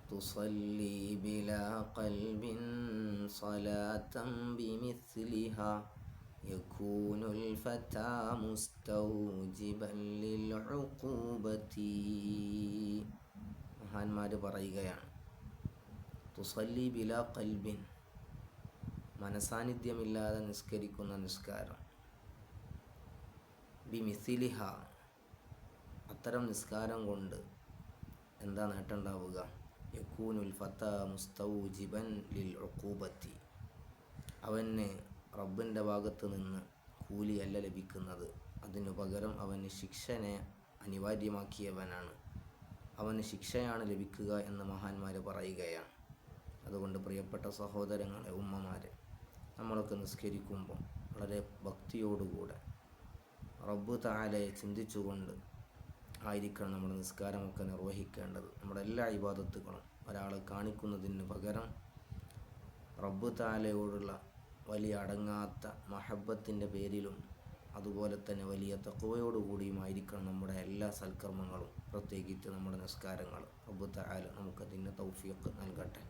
തുസല്ലി ബിലാ ഖൽബിൻ സ്വലാത്തൻ ബിമിസ്ലിഹാ യകൂനുൽ ഫതാ മുസ്തൗജിബൻ ലിൽ ഉഖൂബതി. മഹാന്മാർ പറയുകയാണ്, തുസല്ലി ബിലാ ഖൽബിൻ, മനസാന്നിധ്യമില്ലാതെ നിസ്കരിക്കുന്ന നിസ്കാരം, ബിമിസ്ലിഹ, അത്തരം നിസ്കാരം കൊണ്ട് എന്താ നേട്ടമുണ്ടാവുക? യകൂനുൽ ഫതാ മുസ്തൗജിബൻ ലിൽ ഉഖൂബത്തി, അവന് റബ്ബിൻ്റെ ഭാഗത്ത് നിന്ന് കൂലിയല്ല ലഭിക്കുന്നത്, അതിനു പകരം അവന് ശിക്ഷനെ അനിവാര്യമാക്കിയവനാണ്, അവന് ശിക്ഷയാണ് ലഭിക്കുക എന്ന് മഹാന്മാർ പറയുകയാണ്. അതുകൊണ്ട് പ്രിയപ്പെട്ട സഹോദരങ്ങളെ, ഉമ്മമാരെ, നമ്മളൊക്കെ നിസ്കരിക്കുമ്പോൾ വളരെ ഭക്തിയോടുകൂടെ റബ്ബ് തആലയെ ചിന്തിച്ചുകൊണ്ട് ആയിരിക്കണം നമ്മുടെ നിസ്കാരമൊക്കെ നിർവഹിക്കേണ്ടത്. നമ്മുടെ എല്ലാ ഇബാദത്തുകളും ഒരാളെ കാണിക്കുന്നതിന് പകരം റബ്ബ് തആലയോടുള്ള വലിയ അടങ്ങാത്ത മഹബ്ബത്തിൻ്റെ പേരിലും അതുപോലെ തന്നെ വലിയ തഖ്വയോടുകൂടിയുമായിരിക്കണം നമ്മുടെ എല്ലാ സൽക്കർമ്മങ്ങളും, പ്രത്യേകിച്ച് നമ്മുടെ നിസ്കാരങ്ങൾ. റബ്ബ് തആല നമുക്കതിന് തൗഫീഖ് നൽകട്ടെ.